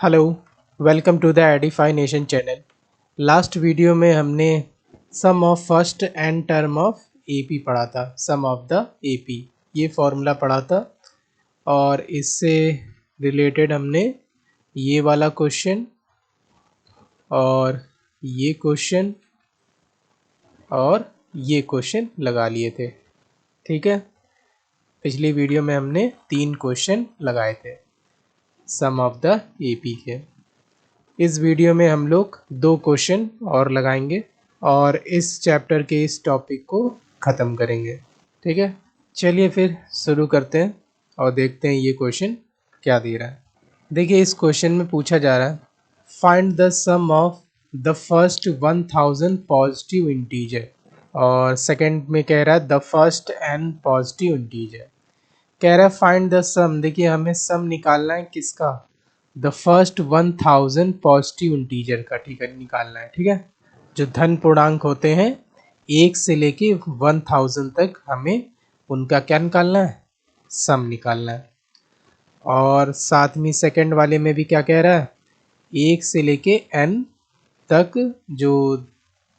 Hello, welcome to the Edify Nation channel. Last video में हमने sum of first n term of AP पढ़ा था। Sum of the AP ये formula पढ़ा था और इससे रिलेटेड हमने ये वाला क्वेश्चन और ये क्वेश्चन और ये क्वेश्चन लगा लिए थे। ठीक है, पिछली वीडियो में हमने 3 क्वेश्चन लगाए थे सम ऑफ द एपी के। इस वीडियो में हम लोग 2 क्वेश्चन और लगाएंगे और इस चैप्टर के इस टॉपिक को ख़त्म करेंगे। ठीक है, चलिए फिर शुरू करते हैं और देखते हैं ये क्वेश्चन क्या दे रहा है। देखिए, इस क्वेश्चन में पूछा जा रहा है find the sum of the first 1000 positive integer और सेकंड में कह रहा है the first N positive integer. कह रहा है फाइंड द सम। देखिए, हमें सम निकालना है किसका, द फर्स्ट 1000 पॉजिटिव इंटीजर का। ठीक है, निकालना है। ठीक है, जो धन पूर्णांक होते हैं 1 से लेके 1000 तक हमें उनका क्या निकालना है, सम निकालना है। और साथ में सेकंड वाले में भी क्या कह रहा है, 1 से लेके n तक जो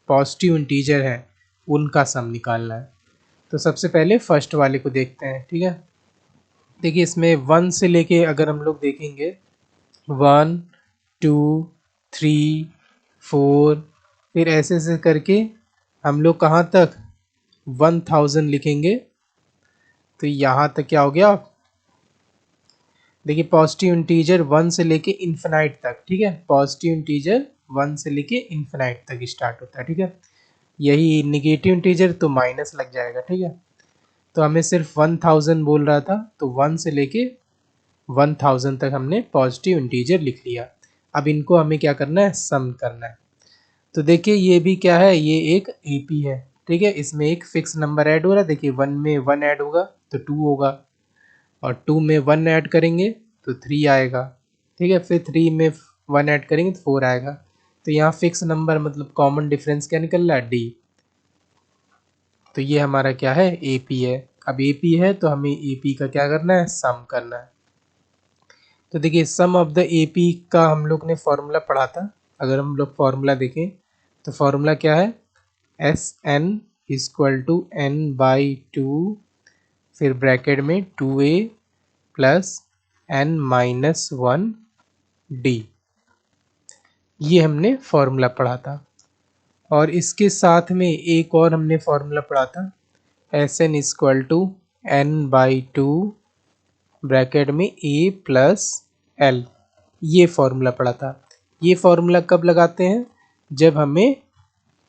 पॉजिटिव इंटीजर है उनका सम निकालना है। तो सबसे पहले फर्स्ट वाले को देखते हैं। ठीक है, देखिए इसमें 1 से लेके अगर हम लोग देखेंगे 1 2 3 4 फिर ऐसे ऐसे करके हम लोग कहाँ तक 1000 लिखेंगे। तो यहाँ तक क्या हो गया, देखिए पॉजिटिव इंटीजर 1 से लेके इन्फिनाइट तक। ठीक है, पॉजिटिव इंटीजर 1 से लेके इन्फिनाइट तक स्टार्ट होता है। ठीक है, यही निगेटिव इंटीजर तो माइनस लग जाएगा। ठीक है, तो हमें सिर्फ 1000 बोल रहा था तो 1 से लेके 1000 तक हमने पॉजिटिव इंटीजर लिख लिया। अब इनको हमें क्या करना है, सम करना है। तो देखिए ये भी क्या है, ये एक एपी है। ठीक है, इसमें एक फिक्स नंबर ऐड हो रहा है। देखिए 1 में 1 ऐड होगा तो 2 होगा और 2 में 1 ऐड करेंगे तो 3 आएगा। ठीक है, फिर 3 में 1 ऐड करेंगे तो 4 आएगा। तो यहाँ फिक्स नंबर मतलब कॉमन डिफरेंस क्या निकल रहा है, डी। तो ये हमारा क्या है, एपी है। अब एपी है तो हमें एपी का क्या करना है, सम करना है। तो देखिए सम ऑफ द एपी का हम लोग ने फॉर्मूला पढ़ा था। अगर हम लोग फॉर्मूला देखें तो फॉर्मूला क्या है, S N equal to N by two फिर ब्रैकेट में 2a plus N minus 1 D. ये हमने फॉर्मूला पढ़ा था। और इसके साथ में एक और हमने फॉर्मूला पढ़ा था, S N equal to N by two bracket में a प्लस एल। ये फॉर्मूला पढ़ा था। ये फॉर्मूला कब लगाते हैं, जब हमें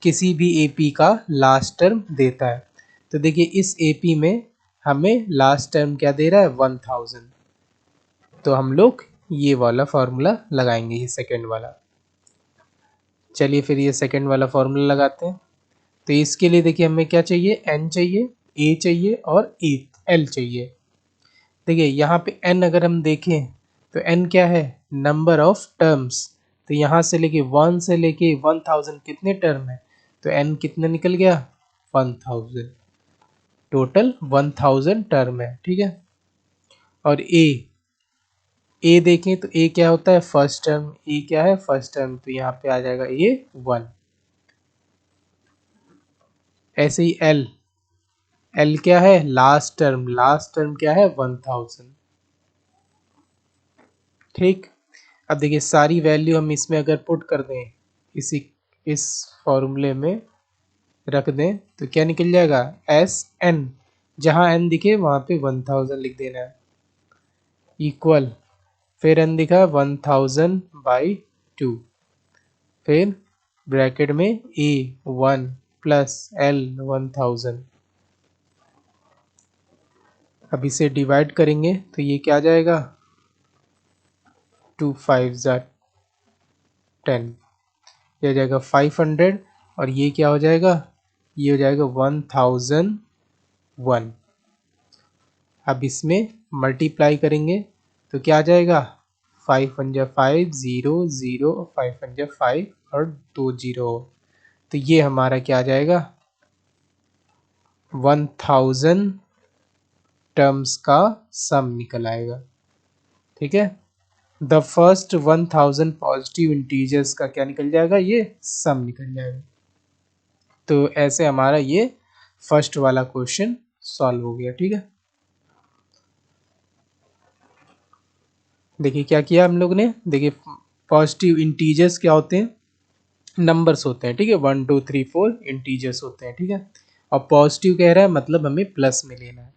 किसी भी एपी का लास्ट टर्म देता है। तो देखिए इस एपी में हमें लास्ट टर्म क्या दे रहा है, 1000। तो हम लोग ये वाला फॉर्मूला लगाएंगे, ये सेकंड वाला। चलिए फिर ये सेकंड वाला फॉर्मूला लगाते हैं। तो इसके लिए देखिए हमें क्या चाहिए, n चाहिए, a चाहिए और l चाहिए। देखिए यहाँ पे n अगर हम देखें तो n क्या है, नंबर ऑफ टर्म्स। तो यहाँ से लेके 1 से लेके 1000 कितने टर्म है, तो n कितना निकल गया, 1000। टोटल 1000 टर्म है। ठीक है, और ए देखें तो ए क्या होता है, फर्स्ट टर्म। ए क्या है, फर्स्ट टर्म, तो यहाँ पे आ जाएगा ए 1। ऐसे ही एल क्या है, लास्ट टर्म। लास्ट टर्म क्या है, 1000। ठीक, अब देखिए सारी वैल्यू हम इसमें अगर पुट कर दें, इस फॉर्मूले में रख दें तो क्या निकल जाएगा, एस एन, जहाँ एन दिखे वहाँ पे 1000 लिख देना है, इक्वल फिर एन दिखा 1000 बाई 2 फिर ब्रैकेट में ए 1 प्लस एल 1000। अब इसे डिवाइड करेंगे तो ये क्या आ जाएगा, 2 5 ज़ा 10, ये हो जाएगा 500 और ये क्या हो जाएगा, ये हो जाएगा 1001। अब इसमें मल्टीप्लाई करेंगे तो क्या आ जाएगा, 5 1 जा 5 0 0 5 1 जा 5 और 2 0। तो ये हमारा क्या आ जाएगा, 1000 टर्म्स का सम निकल आएगा। ठीक है, द फर्स्ट 1000 पॉजिटिव इंटीजर्स का क्या निकल जाएगा, ये सम निकल जाएगा। तो ऐसे हमारा ये फर्स्ट वाला क्वेश्चन सॉल्व हो गया। ठीक है, देखिए क्या किया हम लोग ने। देखिए पॉजिटिव इंटीजर्स क्या होते हैं, नंबर्स होते हैं। ठीक है, 1 2 3 4 इंटीजर्स होते हैं। ठीक है, और पॉजिटिव कह रहा है मतलब हमें प्लस में लेना है।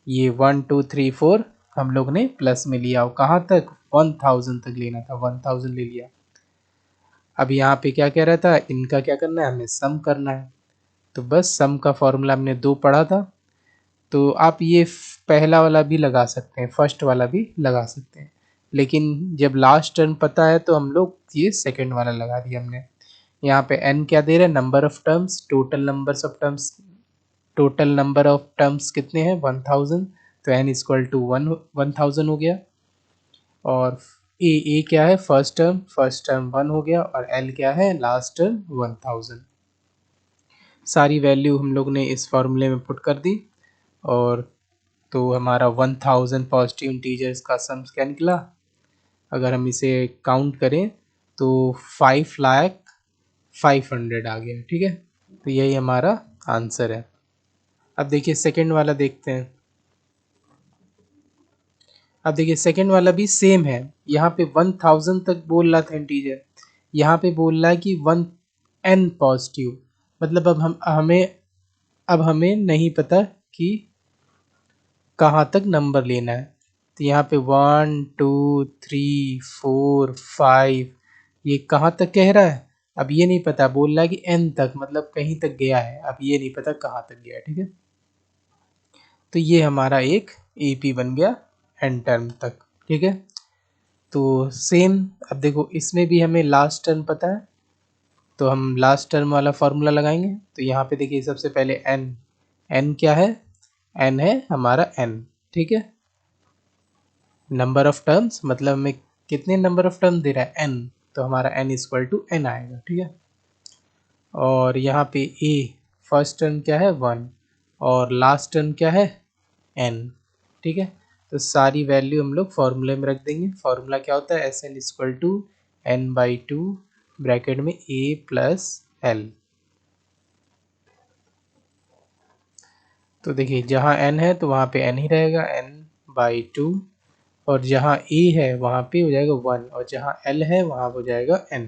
ये 1 2 3 4 हम लोग ने प्लस में लिया, और कहाँ तक, 1000 तक लेना था, 1000 ले लिया। अब यहाँ पे क्या कह रहा था, इनका क्या करना है, हमें सम करना है। तो बस सम का फॉर्मूला हमने 2 पढ़ा था, तो आप ये पहला वाला भी लगा सकते हैं, फर्स्ट वाला भी लगा सकते हैं, लेकिन जब लास्ट टर्म पता है तो हम लोग ये सेकंड वाला लगा दिया हमने। यहाँ पे n क्या दे रहे हैं, number of terms, total number of terms कितने हैं, 1000, तो n इक्वल टू 1000 हो गया। और ए क्या है, फर्स्ट टर्म 1 हो गया, और l क्या है, लास्ट टर्म 1000। सारी वैल्यू हम लोग ने इस फॉर्मूले में पुट कर दी, और तो हमारा 1000 पॉजिटिव इंटीजर्स का सम क्या निकला, अगर हम इसे काउंट करें तो 5,500,000 आ गया। ठीक है, तो यही हमारा आंसर है। अब देखिए सेकंड वाला देखते हैं। अब देखिए सेकंड वाला भी सेम है, यहाँ पे 1000 तक बोल रहा था इंटीजर, यहाँ पे बोल रहा है कि 1n पॉजिटिव, मतलब अब हमें नहीं पता कि कहाँ तक नंबर लेना है। तो यहाँ पे 1 2 3 4 5, ये कहाँ तक कह रहा है, अब ये नहीं पता, बोल रहा है कि n तक, मतलब कहीं तक गया है, अब ये नहीं पता कहाँ तक गया है। ठीक है, तो ये हमारा एक AP बन गया n टर्म तक। ठीक है, तो सेम, अब देखो इसमें भी हमें लास्ट टर्म पता है, तो हम लास्ट टर्म वाला फॉर्मूला लगाएंगे। तो यहाँ पे देखिए सबसे पहले n क्या है, n है हमारा n। ठीक है, नंबर ऑफ टर्म्स मतलब हमें कितने नंबर ऑफ टर्म दे रहा है, n, तो हमारा n इक्वल टू n आएगा। ठीक है, और यहाँ पे a फर्स्ट टर्म क्या है 1, और लास्ट टर्म क्या है n। ठीक है, तो सारी वैल्यू हम लोग फॉर्मूले में रख देंगे। फॉर्मूला क्या होता है, Sn equal to n/2 bracket में a प्लस l। तो देखिए जहाँ n है तो वहाँ पे n ही रहेगा, n/2, और जहाँ a है वहाँ पे हो जाएगा 1, और जहाँ l है वहाँ हो जाएगा n।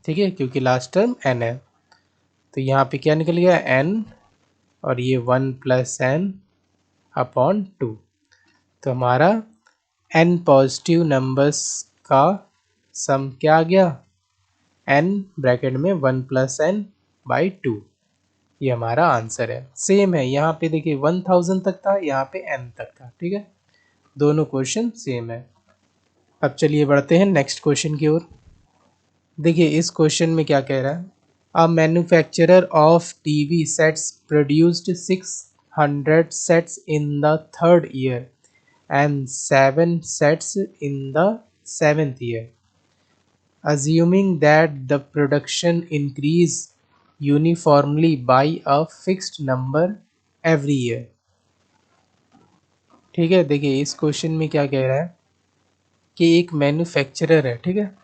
ठीक है, क्योंकि लास्ट टर्म n है, तो यहाँ पे क्या निकल गया n, और ये 1 प्लस n अपॉन 2। तो हमारा n पॉजिटिव नंबर्स का सम क्या आ गया, n ब्रैकेट में 1 प्लस n बाई 2, ये हमारा आंसर है। सेम है, यहाँ पे देखिए 1000 तक था, यहाँ पे n तक था। ठीक है, दोनों क्वेश्चन सेम है। अब चलिए बढ़ते हैं नेक्स्ट क्वेश्चन की ओर। देखिए इस क्वेश्चन में क्या कह रहा है, a manufacturer of TV sets produced 600 sets in the third year and 7 sets in the seventh year, assuming that the production increase uniformly by a fixed number every year। ठीक है, देखिए इस क्वेश्चन में क्या कह रहा है कि एक मैन्युफैक्चरर है, ठीक है,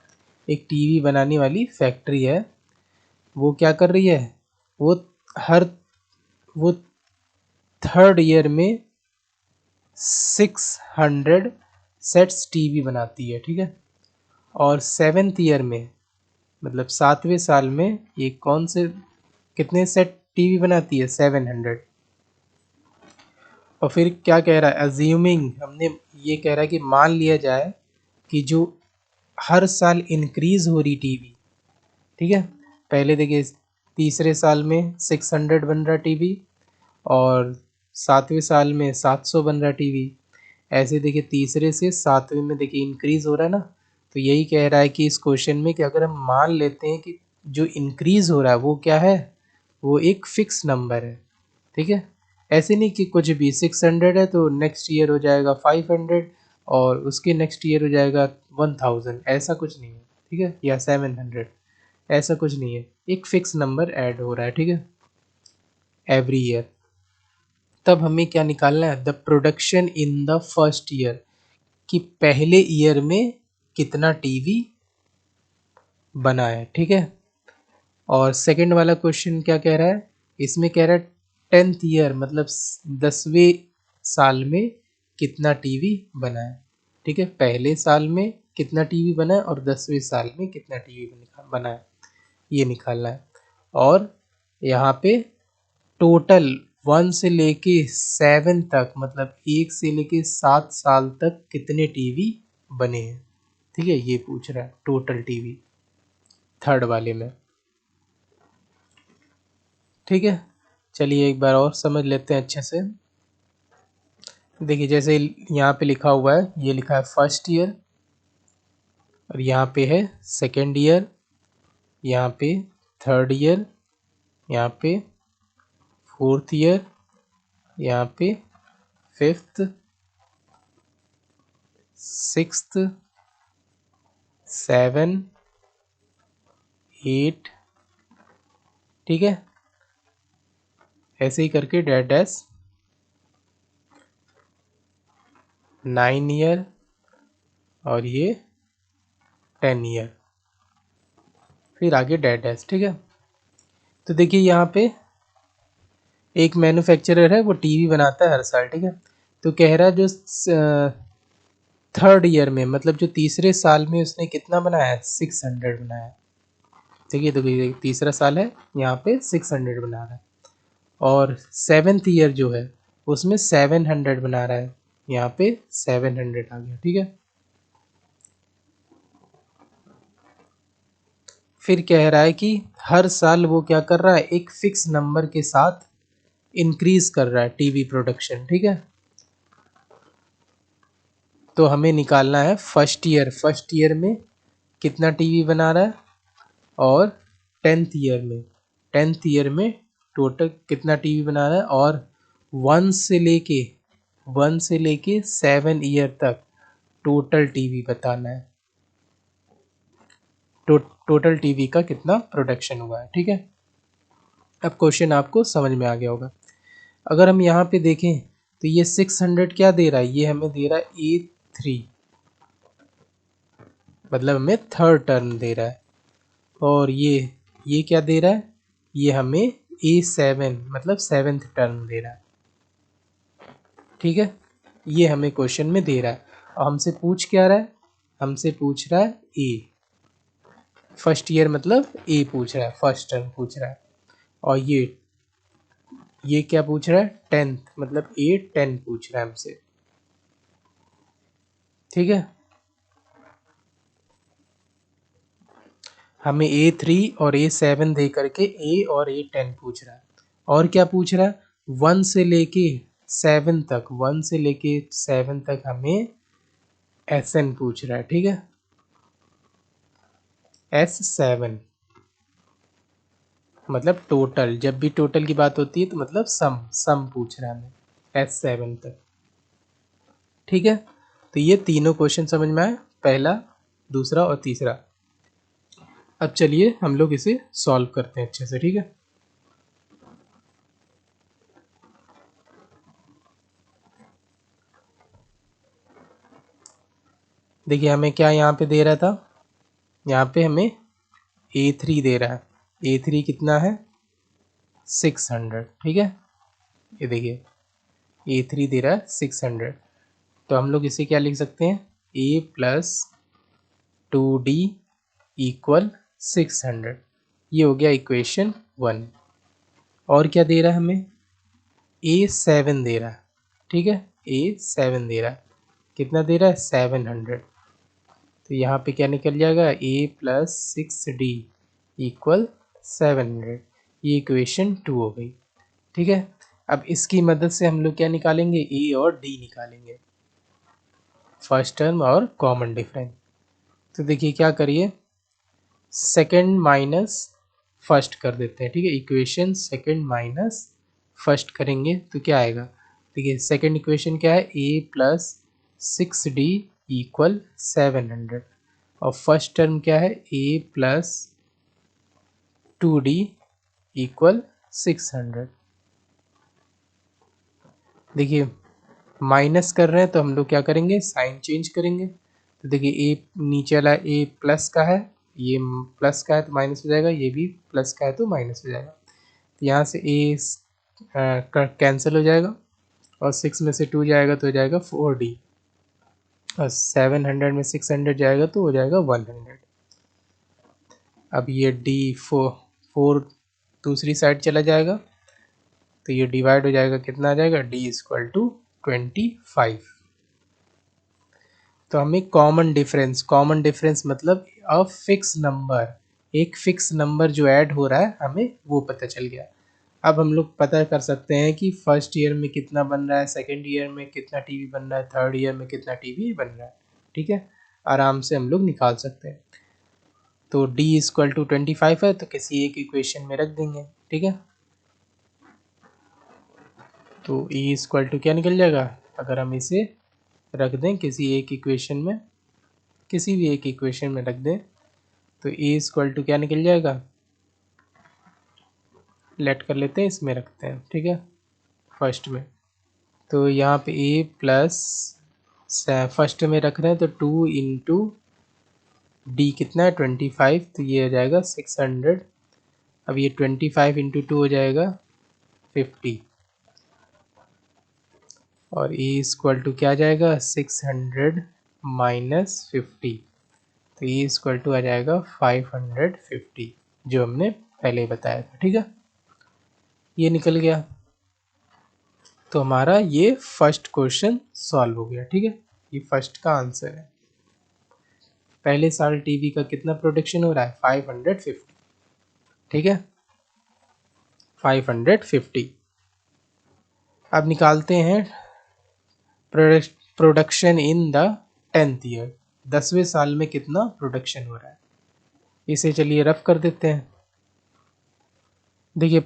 एक टीवी बनाने वाली फैक्ट्री है, वो क्या कर रही है, वो हर वो थर्ड ईयर में 600 सेट्स टीवी बनाती है। ठीक है, और सेवेंथ ईयर में मतलब 7वें साल में ये कौन से कितने सेट टीवी बनाती है, 700। और फिर क्या कह रहा है, अज्यूमिंग, हमने ये कह रहा है कि मान लिया जाए कि जो हर साल इंक्रीज हो रही टीवी, ठीक है, पहले देखिए तीसरे साल में 600 बन रहा टीवी, और 7वें साल में 700 बन रहा टीवी, ऐसे देखिए तीसरे से 7वें में देखिए इंक्रीज हो रहा है ना। तो यही कह रहा है कि इस क्वेश्चन में कि अगर हम मान लेते हैं कि जो इंक्रीज हो रहा है वो क्या है, वो एक फिक्स नंबर है। ठीक है, ऐसे नहीं कि कुछ भी 600 है तो नेक्स्ट ईयर हो जाएगा 500, और उसके नेक्स्ट ईयर हो जाएगा 1000, ऐसा कुछ नहीं है। ठीक है, या 700, ऐसा कुछ नहीं है, एक फिक्स नंबर ऐड हो रहा है। ठीक है, एवरी ईयर। तब हमें क्या निकालना है, the production in the first year, कि पहले ईयर में कितना टीवी बना है, ठीक है। और सेकंड वाला क्वेश्चन क्या कह रहा है, इसमें कह रहा है 10th ईयर मतलब 10वें साल में कितना टीवी बना है, ठीक है। पहले साल में कितना टीवी बना है और 10वें साल में कितना टीवी बना है, ये निकालना है। और यहाँ पे टोटल 1 से लेके 7 तक मतलब 1 से लेके 7 साल तक कितने टीवी बने हैं, ठीक है, ये पूछ रहा है टोटल टीवी थर्ड वाले में, ठीक है। चलिए एक बार और समझ लेते हैं अच्छे से। देखिए जैसे यहाँ पे लिखा हुआ है, ये लिखा है फर्स्ट ईयर और यहाँ पे है सेकेंड ईयर, यहाँ पे थर्ड ईयर, यहाँ पे फोर्थ ईयर, यहाँ पे फिफ्थ, सिक्स्थ, 7, 8, ठीक है। ऐसे ही करके डैश डैश 9 ईयर और ये 10 ईयर, फिर आगे डैश डैश, ठीक है। तो देखिए यहाँ पे एक मैन्युफैक्चरर है, वो टीवी बनाता है हर साल, ठीक है। तो कह रहा है जो थर्ड ईयर में मतलब जो तीसरे साल में उसने कितना बनाया है, 600 बनाया है, ठीक है। तो तीसरा साल है, यहाँ पे 600 बना रहा है। और 7th ईयर जो है उसमें 700 बना रहा है, यहाँ पे 700 आ गया, ठीक है। फिर कह रहा है कि हर साल वो क्या कर रहा है, एक फिक्स नंबर के साथ इंक्रीज कर रहा है टीवी प्रोडक्शन, ठीक है। तो हमें निकालना है फर्स्ट ईयर में कितना टीवी बना रहा है और 10th ईयर में टोटल कितना टीवी बना रहा है, और 1 से लेके 7 ईयर तक टोटल टीवी बताना है, टोटल टीवी का कितना प्रोडक्शन हुआ है, ठीक है। अब क्वेश्चन आपको समझ में आ गया होगा। अगर हम यहाँ पे देखें तो ये 600 क्या दे रहा है, ये हमें दे रहा है A3 मतलब हमें थर्ड टर्म दे रहा है। और ये क्या दे रहा है, ये हमें A7 मतलब 7th टर्म दे रहा है, ठीक है। ये हमें क्वेश्चन में दे रहा है और हमसे पूछ क्या रहा है, हमसे पूछ रहा है ए, फर्स्ट ईयर मतलब ए पूछ रहा है, फर्स्ट टर्म पूछ रहा है। और ये क्या पूछ रहा है, 10th मतलब A10 पूछ रहा है हमसे, ठीक है। हमें A3 और A7 दे करके A और A10 पूछ रहा है। और क्या पूछ रहा है, 1 से लेके 7 तक, 1 से लेके 7 तक हमें SN पूछ रहा है, ठीक है, S7 मतलब टोटल, जब भी टोटल की बात होती है तो मतलब सम पूछ रहा है हमें S7 तक, ठीक है। तो ये तीनों क्वेश्चन समझ में आए, पहला, दूसरा और तीसरा। अब चलिए हम लोग इसे सॉल्व करते हैं अच्छे से, ठीक है। देखिए हमें क्या यहाँ पे दे रहा था, यहाँ पे हमें A3 दे रहा है, A3 कितना है 600, ठीक है। ये देखिए A3 दे रहा है 600, तो हम लोग इसे क्या लिख सकते हैं, A प्लस 2D इक्वल 600, ये हो गया इक्वेशन 1। और क्या दे रहा है हमें, A7 दे रहा है, ठीक है, A7 दे रहा है, कितना दे रहा है 700। तो यहाँ पे क्या निकल जाएगा, A प्लस 6D इक्वल 700, ये इक्वेशन 2 हो गई, ठीक है। अब इसकी मदद से हम लोग क्या निकालेंगे, A और D निकालेंगे, फर्स्ट टर्म और कॉमन डिफरेंस। तो देखिए क्या करिए, सेकंड माइनस फर्स्ट कर देते हैं, ठीक है। इक्वेशन सेकंड माइनस फर्स्ट करेंगे तो क्या आएगा, देखिए सेकंड इक्वेशन क्या है, A प्लस 6D इक्वल 700, और फर्स्ट टर्म क्या है, A प्लस 2D इक्वल 600। देखिए माइनस कर रहे हैं तो हम लोग क्या करेंगे, साइन चेंज करेंगे। तो देखिए ए नीचे वाला ए प्लस का है, ये प्लस का है तो माइनस हो जाएगा, ये भी प्लस का है तो माइनस हो जाएगा। तो यहाँ से ए कैंसिल हो जाएगा और 6 में से 2 जाएगा तो हो जाएगा 4D, और 700 में 600 जाएगा तो हो जाएगा 100। अब ये D4 दूसरी साइड चला जाएगा तो ये डिवाइड हो जाएगा, कितना आ जाएगा, D=25। तो हमें कॉमन डिफरेंस मतलब अ फिक्स नंबर, एक फिक्स नंबर जो ऐड हो रहा है हमें वो पता चल गया। अब हम लोग पता कर सकते हैं कि फर्स्ट ईयर में कितना बन रहा है, सेकेंड ईयर में कितना टीवी बन रहा है, थर्ड ईयर में कितना टीवी बन रहा है। ठीक है, आराम से हम लोग निकाल सकते हैं। तो D=25 है तो किसी एक इक्वेशन में रख देंगे। ठीक है, तो E= क्या निकल जाएगा, अगर हम इसे रख दें किसी एक इक्वेशन में, किसी भी एक इक्वेशन में रख दें तो E= क्या निकल जाएगा, लेट कर लेते हैं, इसमें रखते हैं। ठीक है, फर्स्ट में तो यहाँ पे ए प्लस फर्स्ट में रख रहे हैं तो 2 × डी कितना है 25, तो ये हो जाएगा 600। अब ये 25 × 2 हो जाएगा 50, और E= क्या आ जाएगा 600 माइनस 50, तो E= आ जाएगा 550, जो हमने पहले बताया था। ठीक है, ये निकल गया। तो हमारा ये फर्स्ट क्वेश्चन सॉल्व हो गया। ठीक है, ये फर्स्ट का आंसर है। पहले साल टीवी का कितना प्रोडक्शन हो रहा है, 550। ठीक है, 550। अब निकालते हैं production in the 10th year, 10वें साल में कितना प्रोडक्शन हो रहा है। इसे चलिए रफ कर देते हैं। देखिए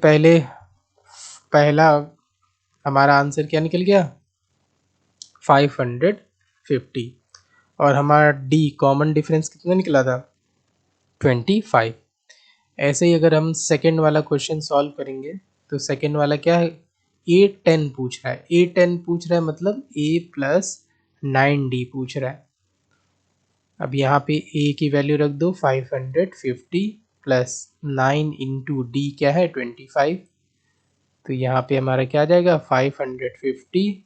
पहला हमारा आंसर क्या निकल गया, 550, और हमारा डी कॉमन डिफरेंस कितना निकला था, 25। ऐसे ही अगर हम सेकेंड वाला क्वेश्चन सॉल्व करेंगे तो सेकेंड वाला क्या है, A10 पूछ रहा है, A10 पूछ रहा है मतलब A+9D पूछ रहा है। अब यहाँ पे A की वैल्यू रख दो 550 प्लस 9 इंटू डी क्या है 25, तो यहाँ पे हमारा क्या आ जाएगा 550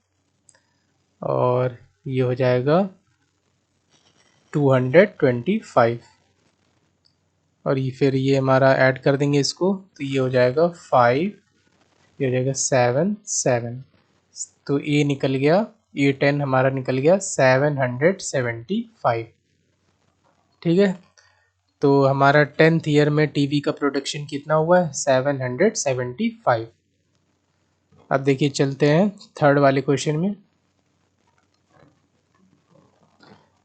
और ये हो जाएगा 225, और ये फिर ये हमारा ऐड कर देंगे इसको तो ये हो जाएगा 5, ये हो जाएगा 7 तो ए निकल गया, A10 हमारा निकल गया 775। ठीक है, तो हमारा 10th ईयर में टीवी का प्रोडक्शन कितना हुआ है, 775। अब देखिए चलते हैं थर्ड वाले क्वेश्चन में।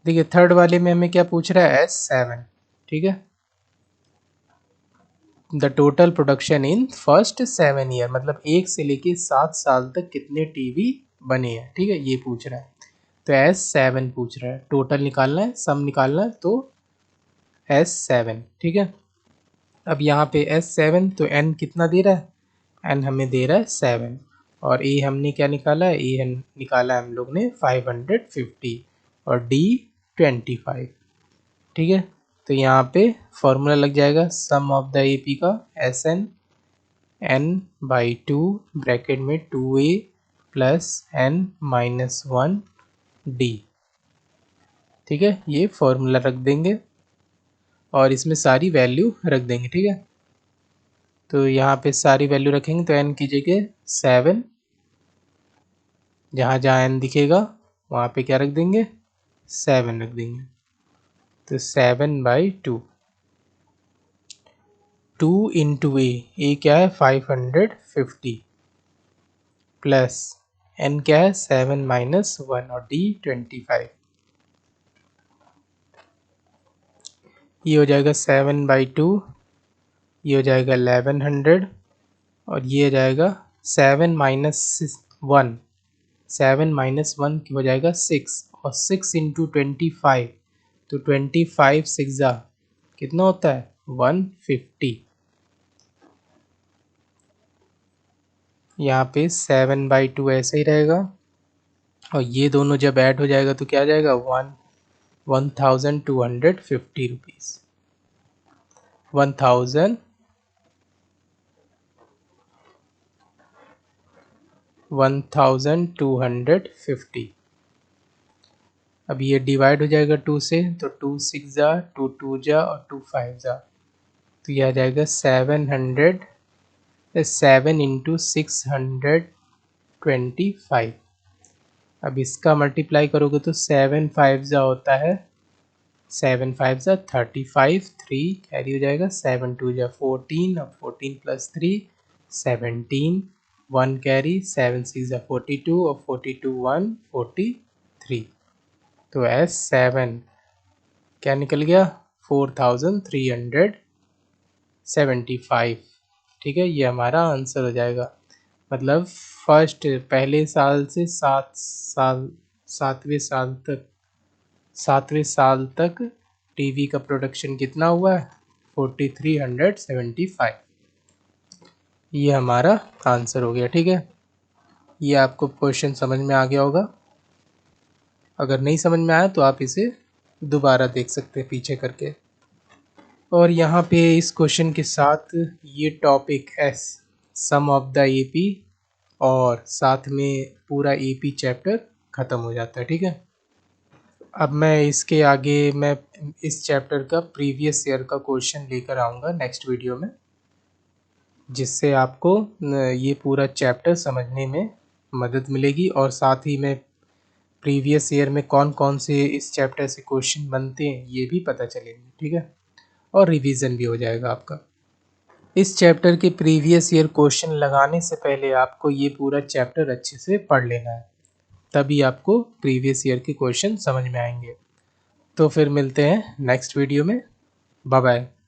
देखिए थर्ड वाले में हमें क्या पूछ रहा है, S7। ठीक है, the total production in first 7 year, मतलब 1 से लेके 7 साल तक कितने टीवी बने हैं। ठीक है, ये पूछ रहा है, तो S7 पूछ रहा है, टोटल निकालना है, सम निकालना है, तो S7। ठीक है, अब यहाँ पे S7 तो N कितना दे रहा है, N हमें दे रहा है 7, और A हमने क्या निकाला है, A निकाला है हम लोग ने 550 और D 25। ठीक है, तो यहाँ पे फॉर्मूला लग जाएगा सम ऑफ द AP का SN N/2 ब्रैकेट में 2A प्लस N-1D। ठीक है, ये फॉर्मूला रख देंगे और इसमें सारी वैल्यू रख देंगे। ठीक है, तो यहाँ पे सारी वैल्यू रखेंगे तो n की जगह 7, जहाँ जहाँ n दिखेगा वहाँ पे क्या रख देंगे, 7 रख देंगे, तो 7/2, 2 इंटू ए क्या है 550 प्लस n क्या है 7-1 और d 25, ये हो जाएगा 7/2, ये हो जाएगा 1100, और ये हो जाएगा 7-1, 7-1 की हो जाएगा 6, और 6 इंटू 25, तो 25 6 कितना होता है 150। यहाँ पे 7/2 ऐसे ही रहेगा, और ये दोनों जब ऐड हो जाएगा तो क्या आ जाएगा 1250 रुपीज़। 1250। अब ये डिवाइड हो जाएगा 2 से, तो 2 6 जा, 2 2 जा और 2 5 जा, तो ये आ जाएगा 7 इंटू 625। अब इसका मल्टीप्लाई करोगे तो 7 5 जा होता है 7 5 जा 35, 3 कैरी हो जाएगा, 7 2 जा 14, अब 14 प्लस 3 17, 1 कैरी, 7 6 जा 42 और 42 1 43। तो S7 क्या निकल गया 4375। ठीक है, ये हमारा आंसर हो जाएगा। मतलब फर्स्ट पहले साल से 7वें साल तक टीवी का प्रोडक्शन कितना हुआ है 4375। ये हमारा आंसर हो गया। ठीक है, ये आपको क्वेश्चन समझ में आ गया होगा। अगर नहीं समझ में आया तो आप इसे दोबारा देख सकते हैं पीछे करके। और यहाँ पे इस क्वेश्चन के साथ ये topic S sum of the AP और साथ में पूरा एपी चैप्टर ख़त्म हो जाता है। ठीक है, अब मैं इसके आगे मैं इस चैप्टर का प्रीवियस ईयर का क्वेश्चन लेकर आऊँगा नेक्स्ट वीडियो में, जिससे आपको ये पूरा चैप्टर समझने में मदद मिलेगी और साथ ही में प्रीवियस ईयर में कौन कौन से इस चैप्टर से क्वेश्चन बनते हैं ये भी पता चलेंगे। ठीक है, और रिवीजन भी हो जाएगा आपका। इस चैप्टर के प्रीवियस ईयर क्वेश्चन लगाने से पहले आपको ये पूरा चैप्टर अच्छे से पढ़ लेना है, तभी आपको प्रीवियस ईयर के क्वेश्चन समझ में आएंगे। तो फिर मिलते हैं नेक्स्ट वीडियो में। Bye bye.